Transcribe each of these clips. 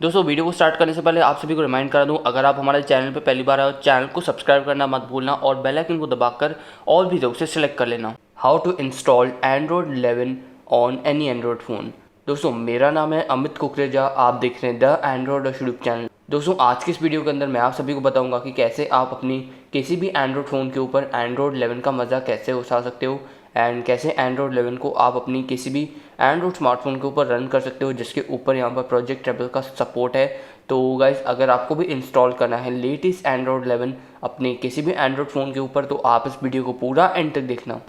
दोस्तों वीडियो को स्टार्ट करने से पहले आप सभी को रिमाइंड करा दूं, अगर आप हमारे चैनल पर पहली बार आए हो चैनल को सब्सक्राइब करना मत भूलना और बेल आइकन को दबाकर ऑल भी उसे सेलेक्ट कर लेना। How to install Android 11 on any Android phone. दोस्तों मेरा नाम है अमित कुकरेजा, आप देख रहे हैं द एंड्रॉयड यूट्यूब चैनल। दोस्तों आज की इस वीडियो के अंदर मैं आप सभी को बताऊंगा कि कैसे आप अपनी किसी भी एंड्रॉयड फ़ोन के ऊपर एंड्रॉयड 11 का मज़ा कैसे उठा सकते हो एंड कैसे एंड्रॉयड 11 को आप अपनी किसी भी एंड्रॉयड स्मार्टफोन के ऊपर रन कर सकते हो जिसके ऊपर यहाँ पर प्रोजेक्ट ट्रेबल का सपोर्ट है। तो गाइज अगर आपको भी इंस्टॉल करना है लेटेस्ट एंड्रॉयड 11 अपने किसी भी एंड्रॉयड फ़ोन के ऊपर तो आप इस वीडियो को पूरा एंड तक देखना।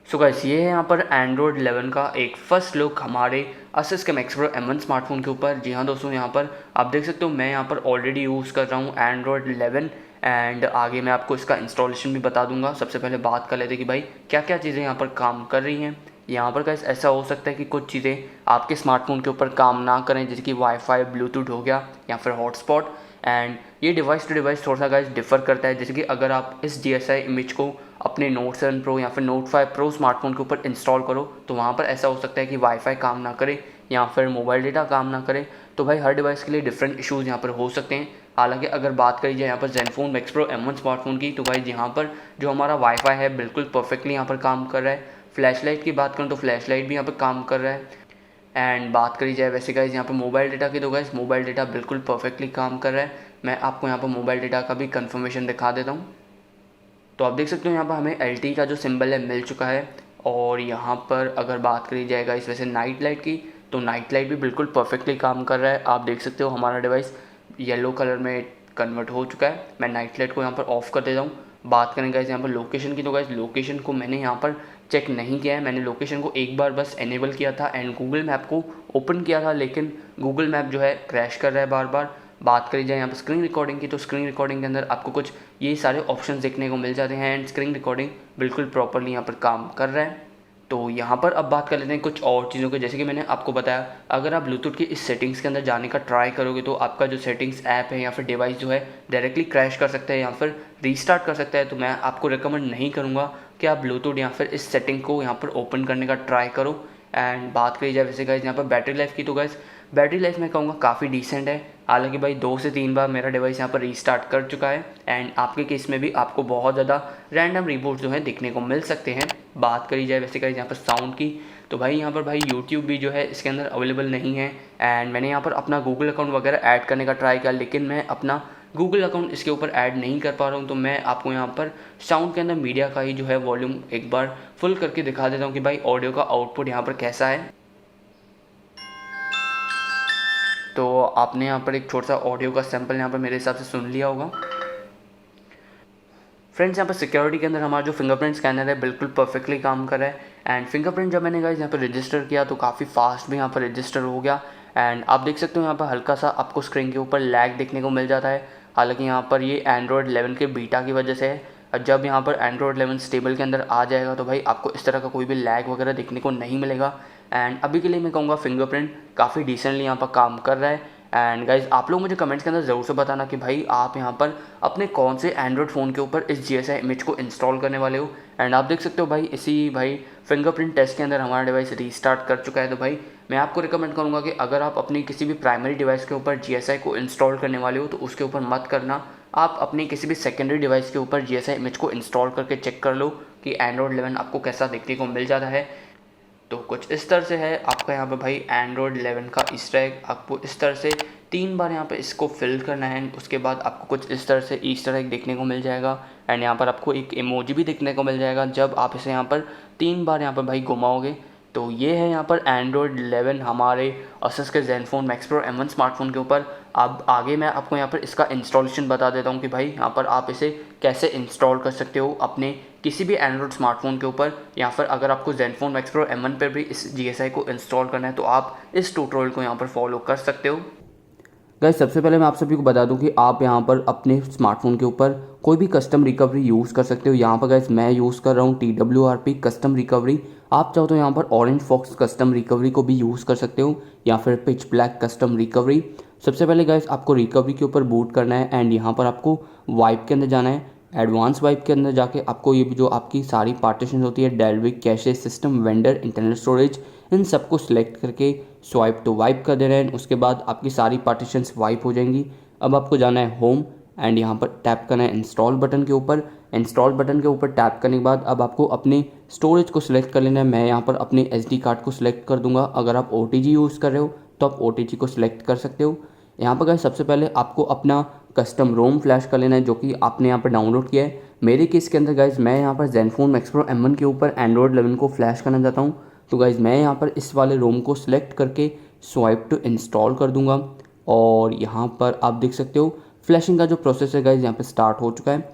सो गाइस ये है यहाँ पर एंड्रॉयड 11 का एक फर्स्ट लुक हमारे Asus के मैक्स प्रो M1 स्मार्टफोन के ऊपर। जी हाँ दोस्तों, यहाँ पर आप देख सकते हो मैं यहाँ पर ऑलरेडी यूज़ कर रहा हूँ एंड्रॉयड 11 एंड आगे मैं आपको इसका इंस्टॉलेशन भी बता दूंगा। सबसे पहले बात कर लेते हैं कि भाई क्या क्या चीज़ें यहाँ पर काम कर रही हैं। यहाँ पर गाइस ऐसा हो सकता है कि कुछ चीज़ें आपके स्मार्टफोन के ऊपर काम ना करें, जैसे कि वाईफाई, ब्लूटूथ हो गया या फिर हॉटस्पॉट। एंड ये डिवाइस टू डिवाइस थोड़ा सा गाइस डिफ़र करता है, जैसे कि अगर आप इस GSI इमेज को अपने नोट 7 प्रो या फिर नोट 5 प्रो स्मार्टफोन के ऊपर इंस्टॉल करो तो वहाँ पर ऐसा हो सकता है कि वाईफाई काम ना करे या फिर मोबाइल डेटा काम ना करे। तो भाई हर डिवाइस के लिए डिफरेंट इश्यूज़ यहाँ पर हो सकते हैं। हालांकि अगर बात करी जाए यहाँ पर ZenFone max pro M1 smartphone की तो भाई यहाँ पर जो हमारा वाईफाई है बिल्कुल परफेक्टली यहाँ पर काम कर रहा है। फ्लैश लाइट की बात करूँ तो फ्लैश लाइट भी यहाँ पर काम कर रहा है। एंड बात करी जाए वैसे गाइज यहाँ पर मोबाइल डेटा की तो गाइज मोबाइल डेटा बिल्कुल परफेक्टली काम कर रहा है। मैं आपको यहाँ पर मोबाइल डेटा का भी कंफर्मेशन दिखा देता हूँ। तो आप देख सकते हो यहाँ पर हमें LTE का जो सिंबल है मिल चुका है। और यहाँ पर अगर बात करी जाएगा इस वैसे नाइट लाइट की तो नाइट लाइट भी बिल्कुल परफेक्टली काम कर रहा है। आप देख सकते हो हमारा डिवाइस येलो कलर में कन्वर्ट हो चुका है। मैं नाइट लाइट को यहाँ पर ऑफ़ कर देता हूँ। बात करें गाइस यहाँ पर लोकेशन की तो गाइस लोकेशन को मैंने यहाँ पर चेक नहीं किया है। मैंने लोकेशन को एक बार बस एनेबल किया था एंड गूगल मैप को ओपन किया था, लेकिन गूगल मैप जो है क्रैश कर रहा है बार बार। बात करी जाए यहाँ पर स्क्रीन रिकॉर्डिंग की तो स्क्रीन रिकॉर्डिंग के अंदर आपको कुछ ये सारे ऑप्शंस देखने को मिल जाते हैं एंड स्क्रीन रिकॉर्डिंग बिल्कुल प्रॉपरली यहाँ पर काम कर रहा है। तो यहाँ पर अब बात कर लेते हैं कुछ और चीज़ों के, जैसे कि मैंने आपको बताया अगर आप ब्लूटूथ की इस सेटिंग्स के अंदर जाने का ट्राई करोगे तो आपका जो सेटिंग्स ऐप है या फिर डिवाइस जो है डायरेक्टली क्रैश कर सकता है या फिर रीस्टार्ट कर सकता है। तो मैं आपको रिकमेंड नहीं करूँगा कि आप ब्लूटूथ या फिर इस सेटिंग को यहाँ पर ओपन करने का ट्राई करो। एंड बात करी जाए वैसे गाइस यहाँ पर बैटरी लाइफ की तो गाइस बैटरी लाइफ मैं कहूँगा काफ़ी डिसेंट है। हालांकि भाई 2 से 3 बार मेरा डिवाइस यहाँ पर रीस्टार्ट कर चुका है एंड आपके केस में भी आपको बहुत ज़्यादा रैंडम रिबूट जो है देखने को मिल सकते हैं। बात करी जाए वैसे गाइस यहाँ पर साउंड की तो भाई यहाँ पर भाई यूट्यूब भी जो है इसके अंदर अवेलेबल नहीं है एंड मैंने यहाँ पर अपना गूगल अकाउंट वगैरह ऐड करने का ट्राई किया, लेकिन मैं अपना गूगल अकाउंट इसके ऊपर ऐड नहीं कर पा रहा हूँ। तो मैं आपको यहाँ पर साउंड के अंदर मीडिया का ही जो है वॉल्यूम एक बार फुल करके दिखा देता हूँ कि भाई ऑडियो का आउटपुट यहाँ पर कैसा है। तो आपने यहाँ पर एक छोटा सा ऑडियो का सैंपल यहाँ पर मेरे हिसाब से सुन लिया होगा। फ्रेंड्स यहाँ पर सिक्योरिटी के अंदर हमारा जो फिंगरप्रिंट स्कैनर है बिल्कुल परफेक्टली काम कर रहा है एंड फिंगरप्रिंट जब मैंने गाइस यहाँ पर रजिस्टर किया तो काफ़ी फास्ट भी यहाँ पर रजिस्टर हो गया। एंड आप देख सकते हो यहाँ पर हल्का सा आपको स्क्रीन के ऊपर लैग देखने को मिल जाता है। हालांकि यहाँ पर ये एंड्रॉयड 11 के बीटा की वजह से है। जब यहाँ पर एंड्रॉयड 11 स्टेबल के अंदर आ जाएगा तो भाई आपको इस तरह का कोई भी लैग वगैरह देखने को नहीं मिलेगा। एंड अभी के लिए मैं कहूँगा फिंगरप्रिंट काफ़ी डिसेंटली यहाँ पर काम कर रहा है। एंड गाइज आप लोग मुझे कमेंट्स के अंदर ज़रूर से बताना कि भाई आप यहाँ पर अपने कौन से एंड्रॉयड फ़ोन के ऊपर इस GSI इमेज को इंस्टॉल करने वाले हो। एंड आप देख सकते हो भाई इसी भाई फिंगरप्रिंट टेस्ट के अंदर हमारा डिवाइस रीस्टार्ट कर चुका है। तो भाई मैं आपको रिकमेंड करूँगा कि अगर आप अपनी किसी भी प्राइमरी डिवाइस के ऊपर GSI को इंस्टॉल करने वाले हो तो उसके ऊपर मत करना। आप अपनी किसी भी सेकेंडरी डिवाइस के ऊपर GSI इमेज को इंस्टॉल करके चेक कर लो कि एंड्रॉयड 11 आपको कैसा देखने को मिल जाता है। तो कुछ इस तरह से है आपका यहाँ पर भाई एंड्रॉयड 11 का ईस्टर एग। आपको इस तरह से 3 बार यहाँ पे इसको फिल करना है, उसके बाद आपको कुछ इस तरह से ईस्टर एग देखने को मिल जाएगा। एंड यहाँ पर आपको एक इमोजी भी देखने को मिल जाएगा जब आप इसे यहाँ पर 3 बार यहाँ पर भाई घुमाओगे। तो ये है यहाँ पर एंड्रॉयड 11 हमारे Asus के ZenFone max pro M1 smartphone के ऊपर। अब आगे मैं आपको यहाँ पर इसका इंस्टॉलेशन बता देता हूँ कि भाई यहाँ पर आप इसे कैसे इंस्टॉल कर सकते हो अपने किसी भी एंड्रॉयड स्मार्टफोन के ऊपर, या फिर अगर आपको ज़ेनफोन मैक्स प्रो M1 पर भी इस GSI को इंस्टॉल करना है तो आप इस ट्यूटोरियल को यहाँ पर फॉलो कर सकते हो। गाइस सबसे पहले मैं आप सभी को बता दूं कि आप यहाँ पर अपने स्मार्टफोन के ऊपर कोई भी कस्टम रिकवरी यूज़ कर सकते हो। यहाँ पर गाइस मैं यूज़ कर रहा हूँ TWRP कस्टम रिकवरी। आप चाहो तो यहाँ पर ऑरेंज फॉक्स कस्टम रिकवरी को भी यूज़ कर सकते हो या फिर पिच ब्लैक कस्टम रिकवरी। सबसे पहले गाइस आपको रिकवरी के ऊपर बूट करना है एंड यहाँ पर आपको वाइप के अंदर जाना है। एडवांस वाइप के अंदर जाके आपको ये जो आपकी सारी पार्टीशन होती है dalvik cache system vendor internal storage इन सबको सिलेक्ट करके स्वाइप टू वाइप कर देना है। उसके बाद आपकी सारी पार्टीशंस वाइप हो जाएंगी। अब आपको जाना है होम एंड यहाँ पर टैप करना है इंस्टॉल बटन के ऊपर। इंस्टॉल बटन के ऊपर टैप करने के बाद अब आपको अपने स्टोरेज को सिलेक्ट कर लेना है। मैं यहाँ पर अपने SD कार्ड को सिलेक्ट कर दूंगा। अगर आप OTG यूज़ कर रहे हो तो आप OTG को सिलेक्ट कर सकते हो। यहाँ पर गाइस सबसे पहले आपको अपना कस्टम रोम फ्लैश कर लेना है जो कि आपने यहाँ पर डाउनलोड किया है। मेरे केस के अंदर गाइस मैं यहाँ पर ज़ेनफोन मैक्स प्रो M1 के ऊपर एंड्रॉयड 11 को फ्लैश करना चाहता हूँ। तो गाइस मैं यहाँ पर इस वाले रोम को सिलेक्ट करके स्वाइप टू इंस्टॉल कर दूंगा और यहाँ पर आप देख सकते हो फ्लैशिंग का जो प्रोसेस है गाइस यहाँ पर स्टार्ट हो चुका है।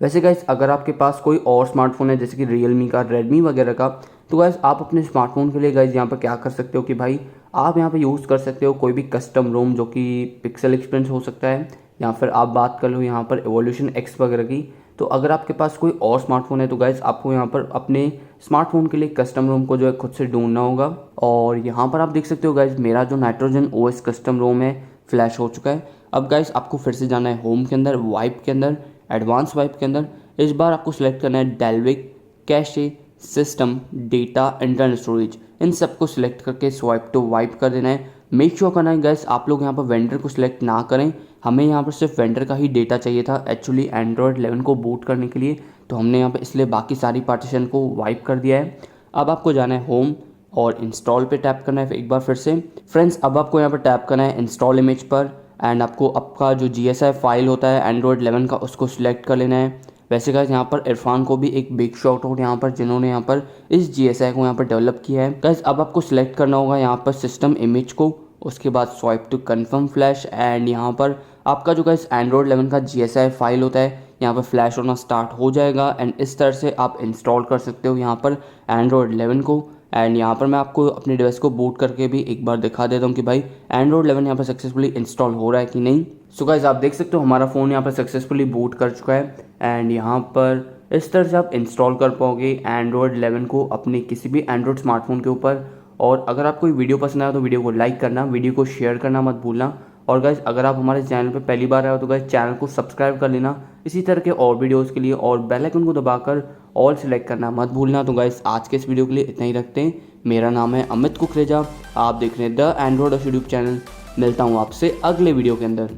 वैसे गाइस अगर आपके पास कोई और स्मार्टफोन है जैसे कि रियलमी का, रेडमी वगैरह का, तो गाइस आप अपने स्मार्टफोन के लिए गाइस यहाँ पर क्या कर सकते हो कि भाई आप यहाँ पे यूज़ कर सकते हो कोई भी कस्टम रोम जो कि पिक्सल एक्सपीरियंस हो सकता है, या फिर आप बात कर लो यहाँ पर एवोल्यूशन X वगैरह की। तो अगर आपके पास कोई और स्मार्टफोन है तो गाइस आपको यहाँ पर अपने स्मार्टफोन के लिए कस्टम रोम को जो है खुद से ढूंढना होगा। और यहाँ पर आप देख सकते हो गाइस मेरा जो नाइट्रोजन OS कस्टम रोम है फ्लैश हो चुका है। अब गाइस आपको फिर से जाना है होम के अंदर, वाइप के अंदर, एडवांस वाइप के अंदर। इस बार आपको सिलेक्ट करना है dalvik, cache, system, data, internal storage. इन सबको सिलेक्ट करके स्वाइप टू वाइप कर देना है। मेक श्योर करना है गाइस आप लोग यहाँ पर वेंडर को सिलेक्ट ना करें। हमें यहाँ पर सिर्फ वेंडर का ही डेटा चाहिए था एक्चुअली एंड्रॉयड 11 को बूट करने के लिए, तो हमने यहाँ पर इसलिए बाकी सारी पार्टीशन को वाइप कर दिया है। अब आपको जाना है होम और इंस्टॉल पे टैप करना है एक बार फिर से। फ्रेंड्स अब आपको यहाँ पर टैप करना है इंस्टॉल इमेज पर एंड आपको आपका जो GSI फाइल होता है एंड्रॉयड 11 का उसको सिलेक्ट कर लेना है। वैसे गाइस यहाँ पर इरफान को भी एक बिग शॉट आउट यहाँ पर जिन्होंने यहाँ पर इस GSI को यहाँ पर डेवलप किया है। गाइस अब आपको सिलेक्ट करना होगा यहाँ पर सिस्टम इमेज को, उसके बाद swipe to confirm flash and यहाँ पर आपका जो गाइस एंड्रॉयड 11 का GSI फाइल होता है यहाँ पर फ्लैश होना स्टार्ट हो जाएगा एंड इस तरह से आप इंस्टॉल कर सकते हो यहाँ पर एंड्रॉयड 11 को। एंड यहाँ पर मैं आपको अपने डिवाइस को बूट करके भी एक बार दिखा देता हूँ कि भाई एंड्रॉयड 11 यहाँ पर सक्सेसफुली इंस्टॉल हो रहा है कि नहीं। सो गाइस आप देख सकते हो हमारा फ़ोन यहाँ पर सक्सेसफुली बूट कर चुका है एंड यहाँ पर इस तरह से आप इंस्टॉल कर पाओगे एंड्रॉयड 11 को अपने किसी भी एंड्रॉयड स्मार्टफोन के ऊपर। और अगर आपको वीडियो पसंद आया तो वीडियो को लाइक करना, वीडियो को शेयर करना मत भूलना। और गाइस अगर आप हमारे चैनल पर पहली बार आए हो तो गाइस चैनल को सब्सक्राइब कर लेना इसी तरह के और वीडियोज़ के लिए, और बेल आइकन को दबाकर ऑल सेलेक्ट करना मत भूलना। तो गाइस आज के इस वीडियो के लिए इतना ही रखते हैं। मेरा नाम है अमित कुकरेजा, आप देख रहे हैं द एंड्रॉयड यूट्यूब चैनल। मिलता हूँ आपसे अगले वीडियो के अंदर।